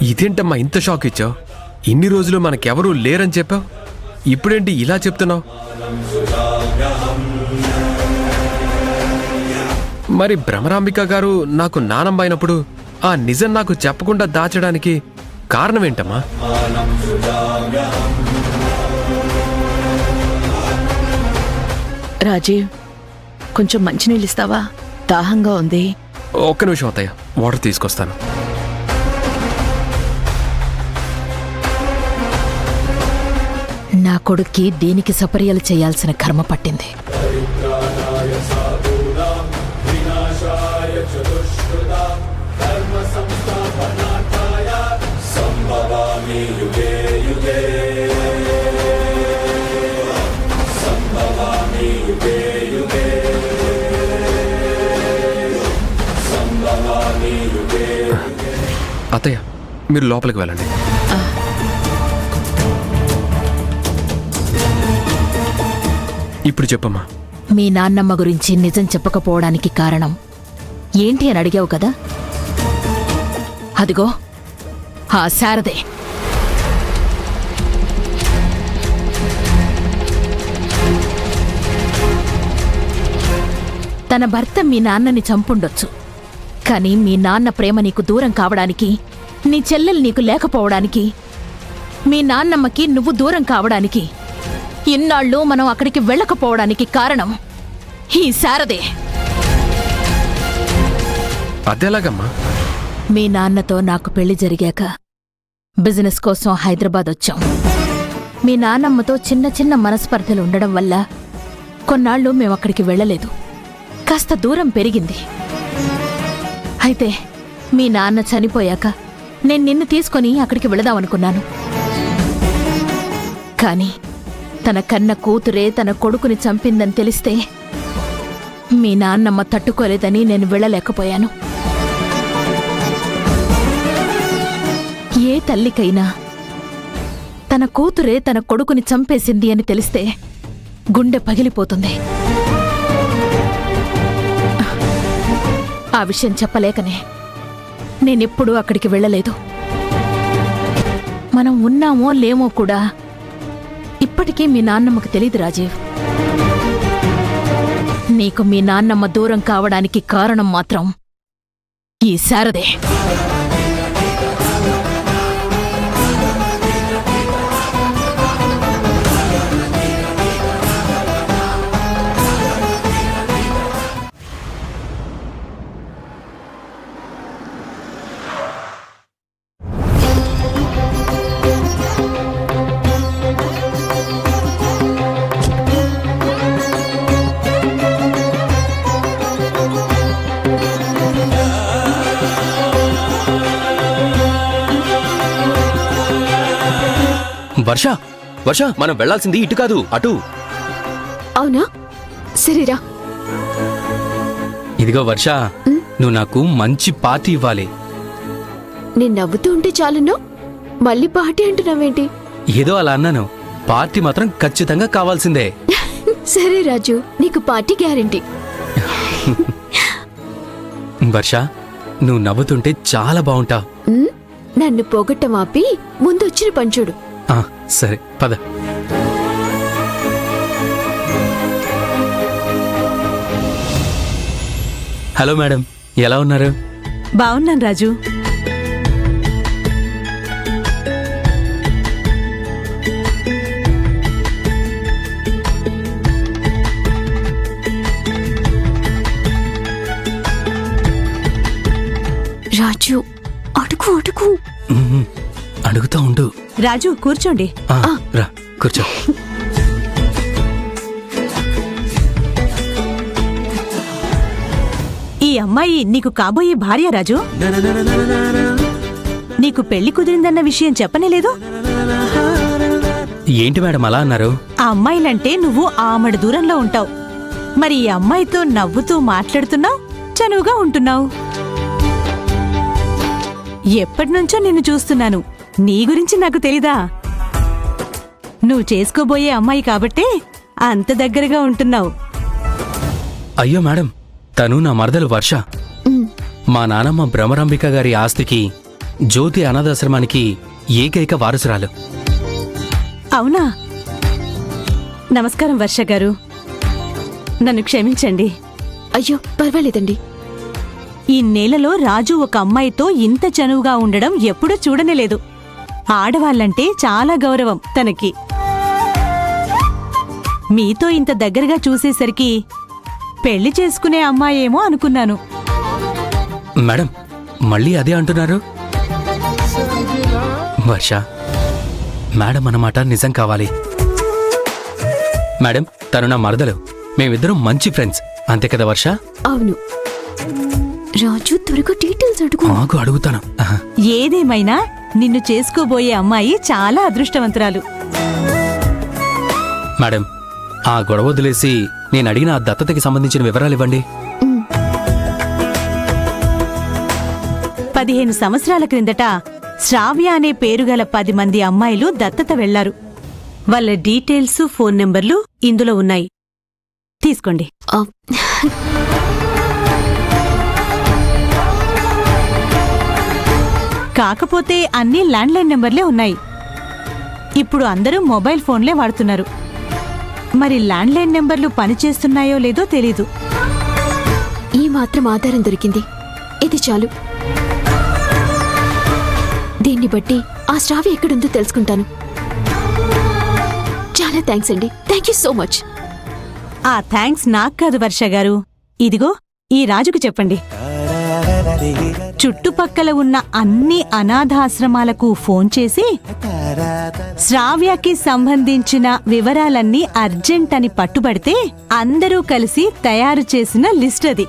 ఇదేంటమ్మా ఇంత షాక్ ఇచ్చావు? ఇన్ని రోజులు మనకెవరూ లేరని చెప్పావు, ఇప్పుడేంటి ఇలా చెప్తున్నావు? మరి భ్రమరాంబిక గారు నాకు నానమ్మ అయినప్పుడు ఆ నిజం నాకు చెప్పకుండా దాచడానికి కారణం ఏంటమ్మా? రాజీవ్, కొంచెం మంచినీళ్ళు ఇస్తావా? దాహంగా ఉంది. ఒక్క నిమిషం అత్తయ్య, వాటర్ తీసుకొస్తాను. నా కొడుక్కి దేనికి సపర్యలు చేయాల్సిన కర్మ పట్టింది. అత్తయ్య, మీరు లోపలికి వెళ్ళండి. ఇప్పుడు చెప్పమ్మా. మీ నాన్నమ్మ గురించి నిజం చెప్పకపోవడానికి కారణం ఏంటి అని అడిగావు కదా, అదిగో ఆ శారదే. తన భర్త మీ నాన్నని చంపుండొచ్చు, కానీ మీ నాన్న ప్రేమ నీకు దూరం కావడానికి, నీ చెల్లెలు నీకు లేకపోవడానికి, మీ నాన్నమ్మకి నువ్వు దూరం కావడానికి, ఇన్నాళ్ళు మనం అక్కడికి వెళ్ళకపోవడానికి కారణం ఈ శారదే. అదేలాగమ్మా? మీ నాన్నతో నాకు పెళ్లి జరిగాక బిజినెస్ కోసం హైదరాబాద్ వచ్చాం. మీ నాన్నమ్మతో చిన్న చిన్న మనస్పర్ధలు ఉండడం వల్ల కొన్నాళ్ళు మేమక్కడికి వెళ్ళలేదు. కాస్త దూరం పెరిగింది. అయితే మీ నాన్న చనిపోయాక నేను నిన్ను తీసుకొని అక్కడికి వెళదామనుకున్నాను. కాని తన కన్న కూతురే తన కొడుకుని చంపిందని తెలిస్తే మీ నాన్నమ్మ తట్టుకోలేదని నేను వెళ్ళలేకపోయాను. ఏ తల్లికైనా తన కూతురే తన కొడుకుని చంపేసింది అని తెలిస్తే గుండె పగిలిపోతుంది. ఆ విషయం చెప్పలేకనే నేనెప్పుడూ అక్కడికి వెళ్ళలేదు. మనం ఉన్నామో లేమో కూడా ఇప్పటికీ మీ నాన్నమ్మకు తెలీదు రాజీవ్. నీకు మీ నాన్నమ్మ దూరం కావడానికి కారణం మాత్రం ఈ శారదే. వర్ష, వర్ష, మనం వెళ్లాల్సింది ఇటు కాదు, అటు. అవునా? సరేరా. ఇదిగో వర్ష, నువ్వు నాకు మంచి పార్టీ ఇవ్వాలి. నేను నవ్వుతూ ఉంటే చాలును, మళ్ళీ పార్టీ అంటున్నావేంటి? ఏదో అలా అన్నాను. పార్టీ మాత్రం ఖచ్చితంగా కావాల్సిందే. సరే రాజు, నీకు పార్టీ గ్యారెంటీ. వర్ష, నువ్వు నవ్వుతుంటే చాలా బాగుంటావు. నన్ను పోగొట్టం ఆపి ముందొచ్చిన పంచుడు. సరే పద. హలో మేడం, ఎలా ఉన్నారు? బాగున్నాను రాజు. రాజు, అడుగు అడుగు. అడుగుతా ఉండు. రాజు కూర్చోండి. రా కూర్చో. ఈ అమ్మాయి నీకు కాబోయే భార్య రాజు. నీకు పెళ్లి కుదిరిందన్న విషయం చెప్పనేలేదు. ఏంటి మేడం అలా అన్నారు? ఆ అమ్మాయిలంటే నువ్వు ఆమడ దూరంలో ఉంటావు. మరి ఈ అమ్మాయితో నవ్వుతూ మాట్లాడుతున్నావు, చనువుగా ఉంటున్నావు. ఎప్పటినుంచో నిన్ను చూస్తున్నాను. నీ గురించి నాకు తెలీదా? నువ్వు చేసుకోబోయే అమ్మాయి కాబట్టే అంత దగ్గరగా ఉంటున్నావు. అయ్యో మేడం, తను నా మరదలు వర్ష. మా నానమ్మ భ్రమరాంబిక గారి ఆస్తికి జ్యోతి అనాథాశ్రమానికి ఏకైక వారసురాలు. అవునా? నమస్కారం వర్ష గారు, నన్ను క్షమించండి. అయ్యో పర్వాలేదండి. ఈ నేలలో రాజు ఒక అమ్మాయితో ఇంత చనువుగా ఉండడం ఎప్పుడూ చూడనేలేదు. ఆడవాళ్ళంటే చాలా గౌరవం తనకి. మీతో ఇంత దగ్గరగా చూసేసరికి పెళ్లి చేసుకునే అమ్మాయేమో అనుకున్నాను. మేడం, మళ్ళీ అదే అంటున్నారు? వర్ష, మేడం అన్నమాట నిజం కావాలి. మేడం, తను నా మరదలు. మేమిద్దరం మంచి ఫ్రెండ్స్, అంతే కదా వర్ష? అవును. రాజు త్వరగా డీటెయిల్స్ అడుగు. మాకు అడుగుతాను. ఏదేమైనా నిన్ను చేసుకోబోయే అమ్మాయి చాలా అదృష్టవంతురాలు. మేడం, ఆ గొడవ వదిలేసి నేను అడిగిన ఆ దత్తతకి సంబంధించిన వివరాలు ఇవ్వండి. 15 సంవత్సరాల క్రిందట శ్రావ్య అనే పేరుగల 10 మంది అమ్మాయిలు దత్తత వెళ్లారు. వాళ్ళ డీటెయిల్స్, ఫోన్ నెంబర్లు ఇందులో ఉన్నాయి. తీసుకోండి. ఆ, కాకపోతే అన్నీ ల్యాండ్లైన్ నెంబర్లే ఉన్నాయి. ఇప్పుడు అందరూ మొబైల్ ఫోన్లే వాడుతున్నారు. మరి ల్యాండ్లైన్ నెంబర్లు పనిచేస్తున్నాయో లేదో తెలీదు. ఈ మాత్రం ఆధారం దొరికింది. ఇది చాలు. దీన్ని బట్టి ఆ శ్రావ్య ఎక్కడుందో తెలుసుకుంటాను. చాలా థ్యాంక్స్ అండి. Thank you so much. ఆ థ్యాంక్స్ నాకు కాదు వర్ష గారు. ఇదిగో ఈ రాజుకు చెప్పండి. చుట్టుపక్కల ఉన్న అన్ని అనాథాశ్రమాలకు ఫోన్ చేసి శ్రావ్యకి సంబంధించిన వివరాలన్నీ అర్జెంట్ అని పట్టుబడితే అందరూ కలిసి తయారు చేసిన లిస్ట్ అది.